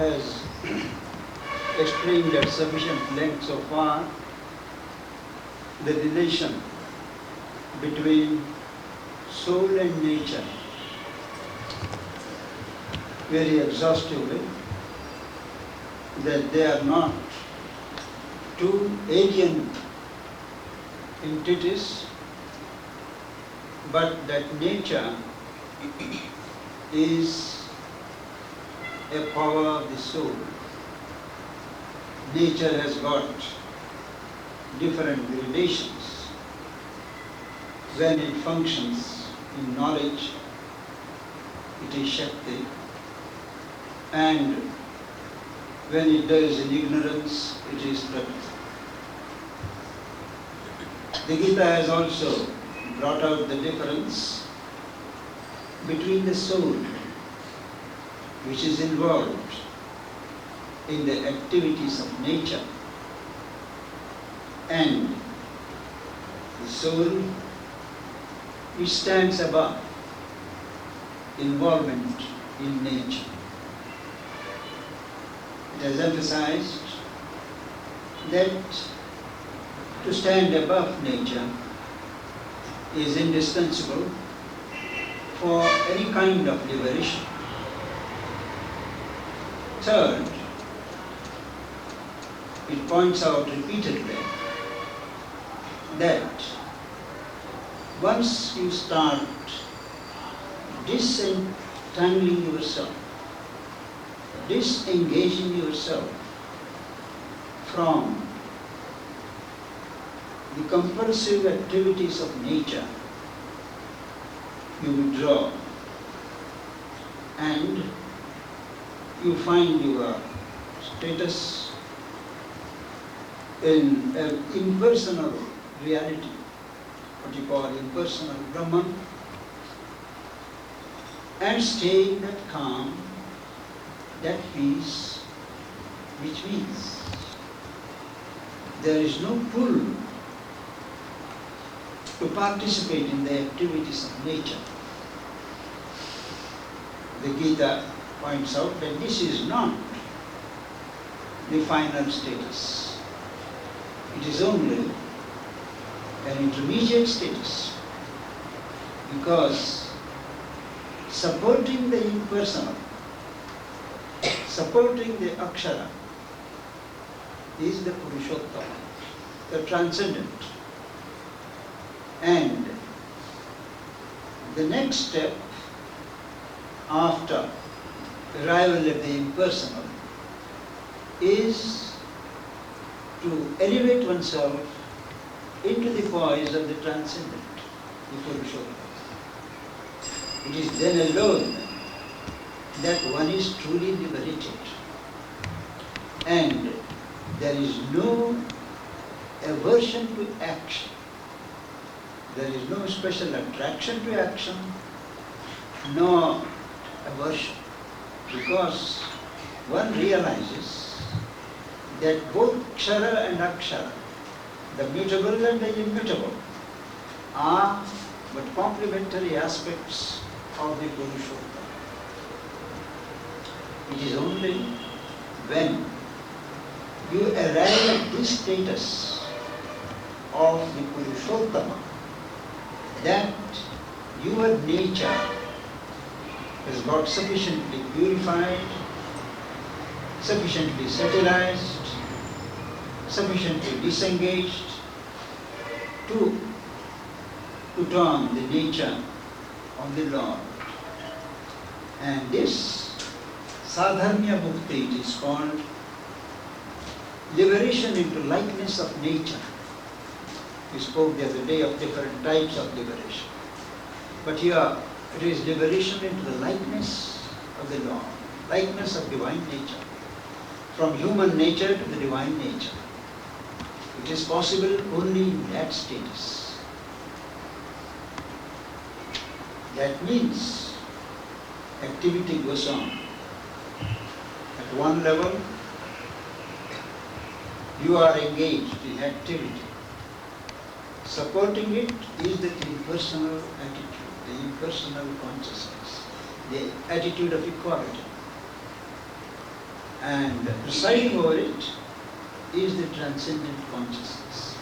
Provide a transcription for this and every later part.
has explained at sufficient length so far the relation between soul and nature very exhaustively, that they are not two alien entities, but that nature is a power of the soul. Nature has got different gradations. When it functions in knowledge, it is Shakti, and when it does in ignorance, it is Prakriti. The Gita has also brought out the difference between the soul, which is involved in the activities of nature, and the soul which stands above involvement in nature. It has emphasized that to stand above nature is indispensable for any kind of liberation. Third, it points out repeatedly that once you start disentangling yourself, disengaging yourself from the compulsive activities of nature, you withdraw and you find your status in an impersonal reality, what you call impersonal Brahman, and stay in that calm, that peace, which means there is no pull to participate in the activities of nature. The Gita points out that this is not the final status. It is only an intermediate status, because supporting the impersonal, supporting the Akshara is the Purushottama, the transcendent. And the next step after arrival at the impersonal is to elevate oneself into the poise of the transcendent, the Purushottama. It is then alone that one is truly liberated, and there is no aversion to action. There is no special attraction to action, nor aversion, because one realizes that both Kshara and Akshara, the mutable and the immutable, are but complementary aspects of the Purushottama. It is only when you arrive at this status of the Purushottama that your nature has got sufficiently purified, sufficiently sterilized, sufficiently disengaged to put on the nature of the Lord. And this sadharmya mukti, it is called liberation into likeness of nature. We spoke the other day of different types of liberation. But here it is liberation into the likeness of the Lord, likeness of divine nature, from human nature to the divine nature. It is possible only in that status. That means activity goes on. At one level, you are engaged in activity. Supporting it is the impersonal attitude, the impersonal consciousness, the attitude of equality. and presiding over it is the transcendent consciousness.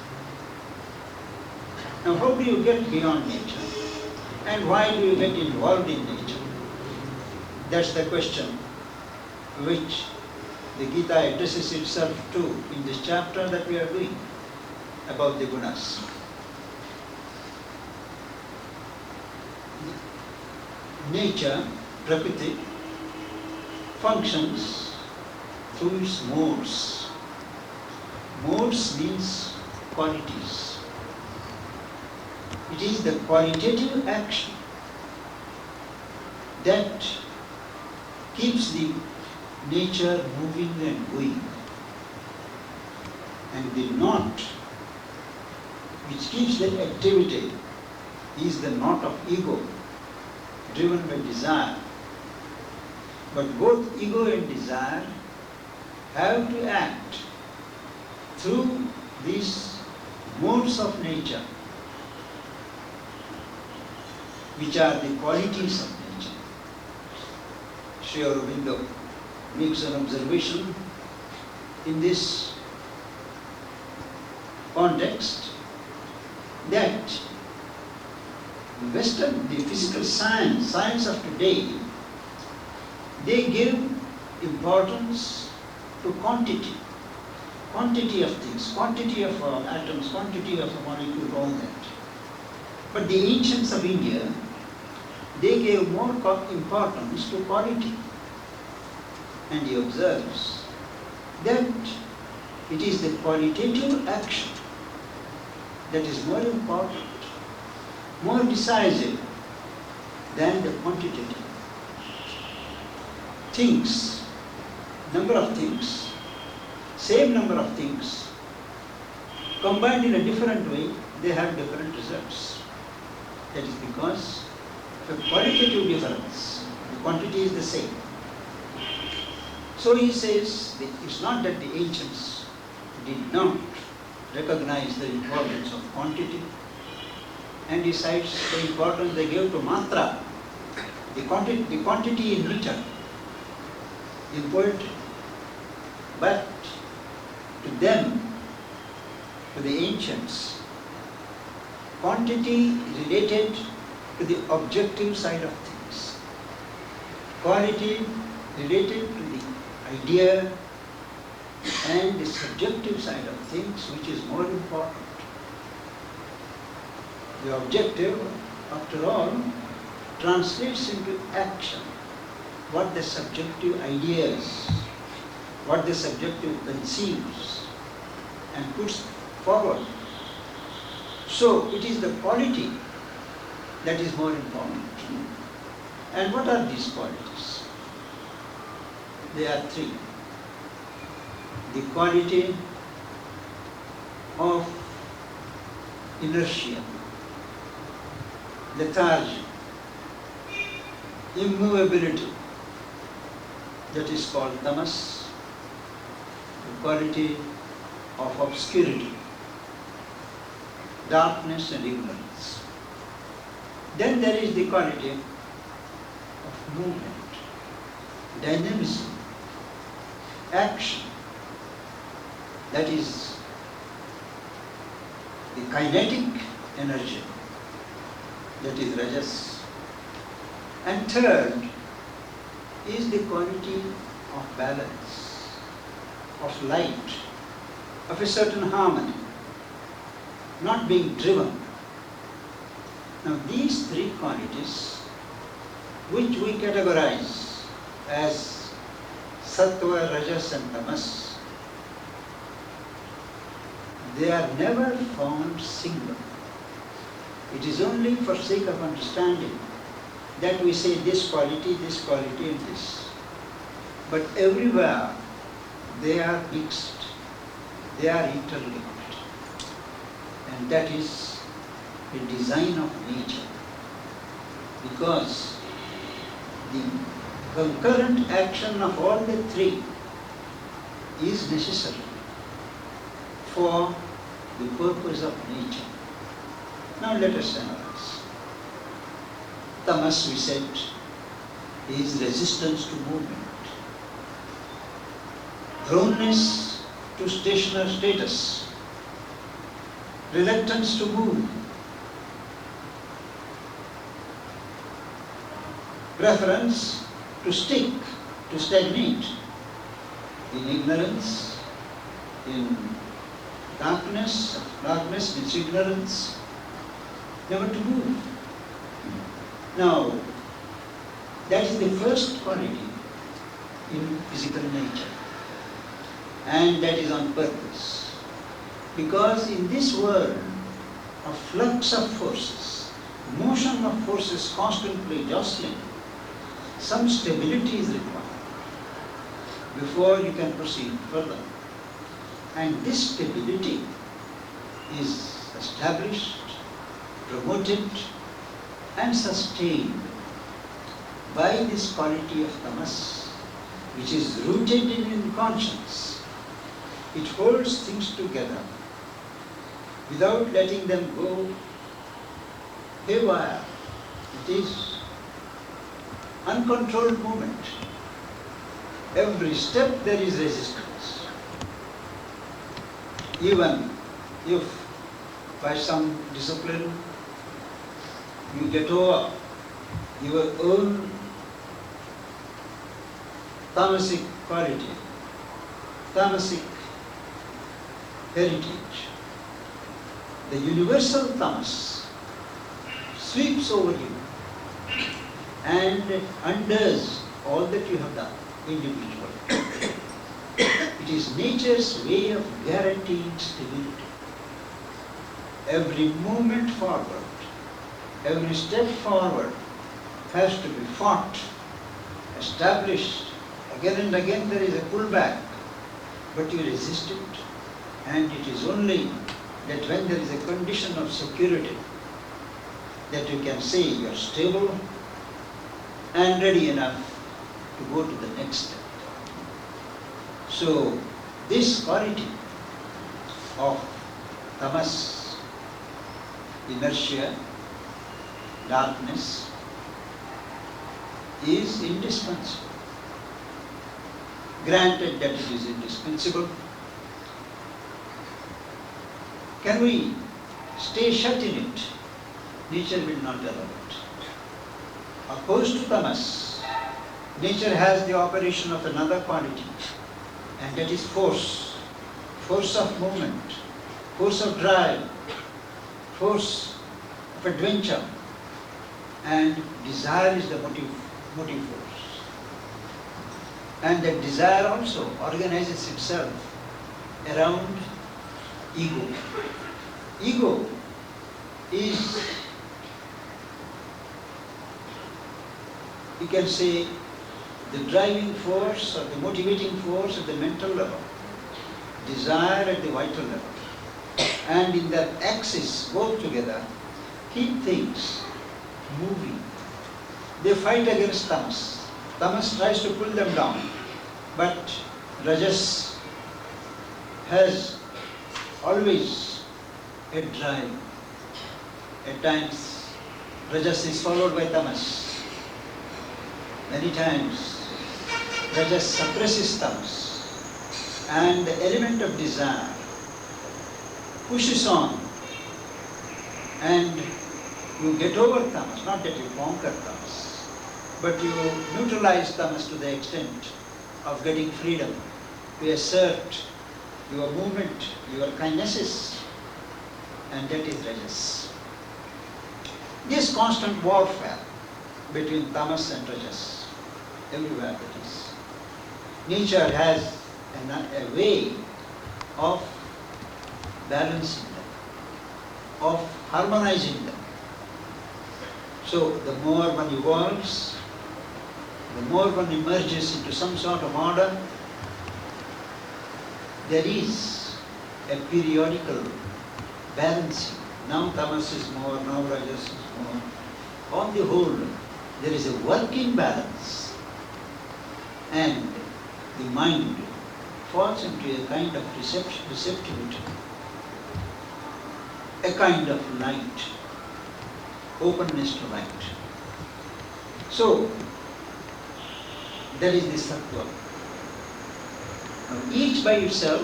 Now, how do you get beyond nature? And why do you get involved in nature? That's the question which the Gita addresses itself to in this chapter that we are doing about the Gunas. Nature, Prakriti, functions through its modes. Modes means qualities. It is the qualitative action that keeps the nature moving and going. And the knot which keeps that activity is the knot of ego, driven by desire. But both ego and desire have to act through these modes of nature, which are the qualities of nature. Sri Aurobindo makes an observation in this context that the physical science of today, they give importance to quantity of things, quantity of atoms, quantity of molecules, all that. But the ancients of India, they gave more importance to quality. And he observes that it is the qualitative action that is more important, more decisive than the quantitative. Things, number of things, same number of things, combined in a different way, they have different results. That is because of a qualitative difference. The quantity is the same. So he says that it's not that the ancients did not recognize the importance of quantity, and he cites the importance they gave to matra, the quantity in meter, in poetry. But to them, to the ancients, quantity related to the objective side of things, quality related to the idea and the subjective side of things, which is more important. The objective, after all, translates into action what the subjective ideas, what the subjective conceives and puts forward. So it is the quality that is more important. And what are these qualities? There are three. The quality of inertia, lethargy, immovability, that is called tamas. The quality of obscurity, darkness and ignorance. Then there is the quality of movement, dynamism, action. That is the kinetic energy, that is rajas. And third is the quality of balance, of light, of a certain harmony, not being driven. Now these three qualities, which we categorize as sattva, rajas and tamas, they are never found single. It is only for sake of understanding that we say this quality, and this. But everywhere they are mixed, they are interlinked. And that is the design of nature. Because the concurrent action of all the three is necessary for the purpose of nature. Now let us analyze. Tamas, we said, is resistance to movement. proneness to stationary status, reluctance to move, preference to stick, to stagnate in ignorance, in darkness means ignorance, never to move. Now, that is the first quality in physical nature, and that is on purpose. Because in this world of flux of forces, motion of forces constantly jostling, some stability is required before you can proceed further. And this stability is established, promoted and sustained by this quality of tamas, which is rooted in conscience. It holds things together without letting them go haywire. It is uncontrolled movement. Every step there is resistance. Even if by some discipline you get over your own tamasic quality, tamasic heritage, the universal tamas sweeps over you and undoes all that you have done individually. It is nature's way of guaranteeing stability. Every movement forward, every step forward has to be fought, established. Again and again there is a pullback, but you resist it. And it is only that when there is a condition of security that you can say you are stable and ready enough to go to the next step. So this quality of tamas, inertia, darkness, is indispensable. Granted that it is indispensable, can we stay shut in it? Nature will not allow it. Opposed to tamas, nature has the operation of another quality, and that is force. Force of movement, force of drive, force of adventure, and desire is the motive force. And that desire also organizes itself around ego. Ego is, you can say, the driving force or the motivating force at the mental level, desire at the vital level. And in that axis, both together, keep things moving. They fight against tamas. Tamas tries to pull them down, but rajas has always a drive. At times, rajas is followed by tamas. Many times, rajas suppresses tamas, and the element of desire pushes on, and you get over tamas, not that you conquer tamas, but you neutralize tamas to the extent of getting freedom to assert your movement, your kinesis, and that is rajas. This constant warfare between tamas and rajas, everywhere that is. Nature has a way of balancing them, of harmonizing them. So the more one evolves, the more one emerges into some sort of order, there is a periodical balancing. Now tamas is more, now rajas is more. On the whole, there is a working balance, and the mind falls into a kind of receptivity, a kind of light, openness to light. So, that is the sattva. Now, each by itself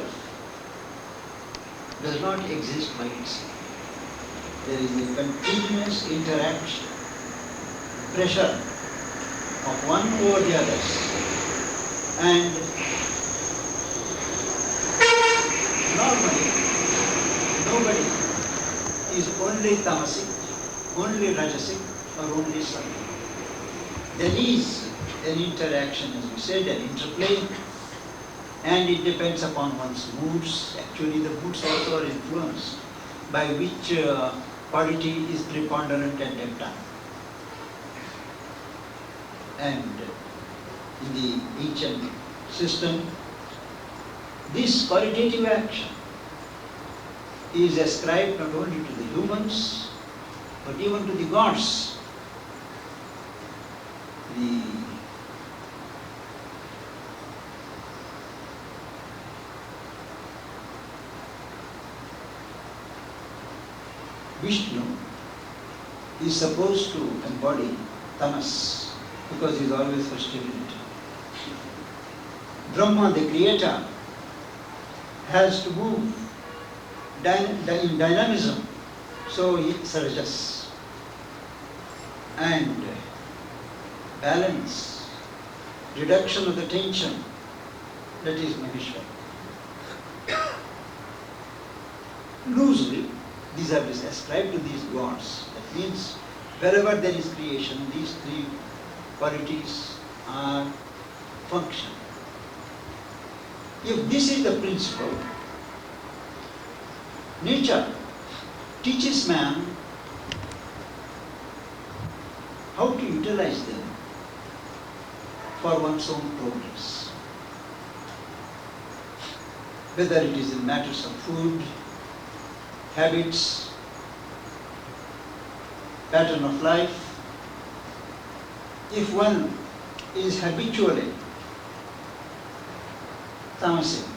does not exist by itself. There is a continuous interaction, pressure of one over the others. And normally, nobody is only tamasic, only rajasic, or only sattvic. There is an interaction, as we said, an interplay, and it depends upon one's moods. Actually, the moods also are influenced by which quality is preponderant at that time. And in the ancient system, this qualitative action is ascribed not only to the humans, but even to the gods. The Vishnu is supposed to embody tamas because he is always for stability. Brahma, the creator, has to move in dynamism, so he is rajas. And balance, reduction of the tension, that is Maheshwar. Loosely, these are ascribed to these gods. That means wherever there is creation, these three qualities are functional. If this is the principle, nature teaches man how to utilize them for one's own progress. Whether it is in matters of food, habits, pattern of life, if one is habitually tamasic,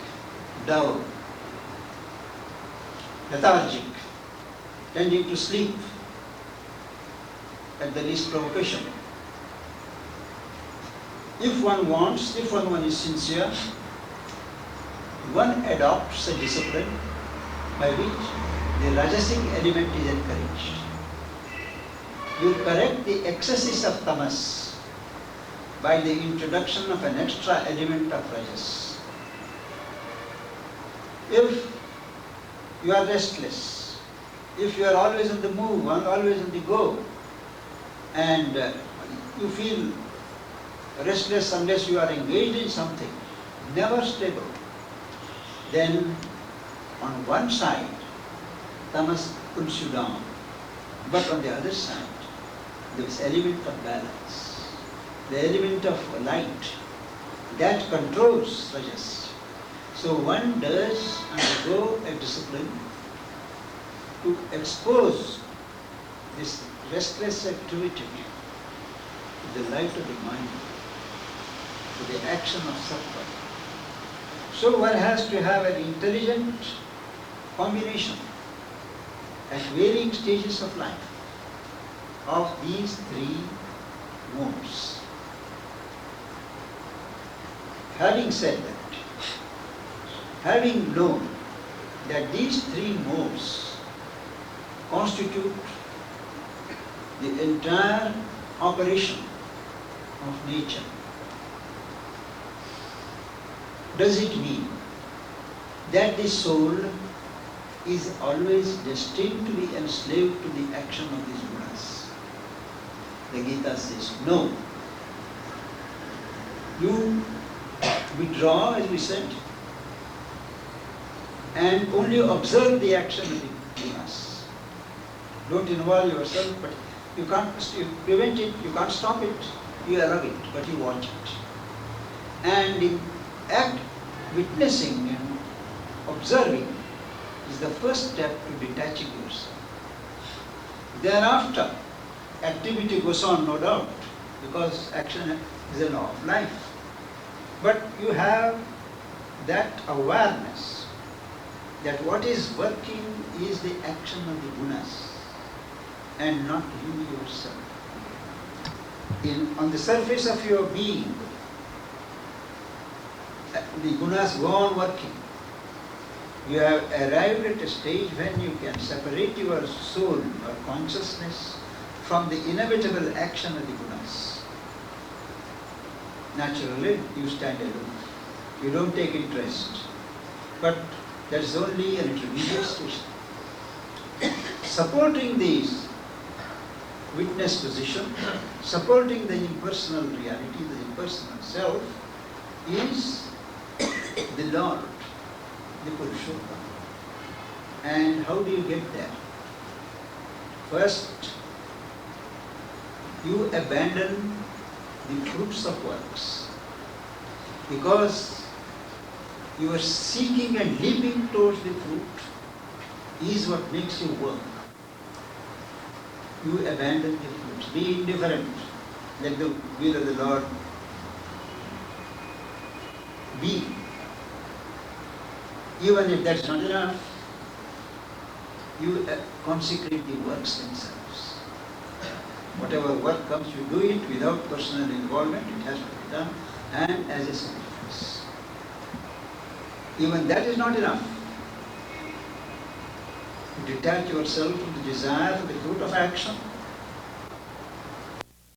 dull, lethargic, tending to sleep at the least provocation. If one is sincere, one adopts a discipline by which the rajasic element is encouraged. You correct the excesses of tamas by the introduction of an extra element of rajas. If you are restless, if you are always on the move, always on the go, and you feel restless unless you are engaged in something, never stable, then on one side, tamas pulls you down, but on the other side, there is element of balance, the element of light that controls rajas. So one does undergo a discipline to expose this restless activity to the light of the mind, to the action of sattva. So one has to have an intelligent combination at varying stages of life of these three modes. Having said that, having known that these three modes constitute the entire operation of nature, does it mean that the soul is always destined to be enslaved to the action of these gunas? The Gita says, no. You withdraw, as we said, and only observe the action of the gunas. Don't involve yourself, but you can't prevent it, you can't stop it, you allow it, but you watch it. And in act, witnessing and observing is the first step to detaching yourself. Thereafter, activity goes on, no doubt, because action is a law of life. But you have that awareness that what is working is the action of the gunas and not you yourself. On the surface of your being, the gunas go on working. You have arrived at a stage when you can separate your soul or consciousness from the inevitable action of the gunas. Naturally, you stand aloof. You don't take interest. But that's only an intermediate station. Supporting these witness position, supporting the impersonal reality, the impersonal self, is the Lord, the Purushottam. And how do you get there? First, you abandon the fruits of works, because you are seeking and leaping towards the fruit is what makes you work. You abandon the fruits. Be indifferent. Let the will of the Lord be. Even if that's not enough, you consecrate the works themselves. Whatever work comes, you do it without personal involvement. It has to be done, and as a sacrifice. Even that is not enough. You detach yourself from the desire for the fruit of action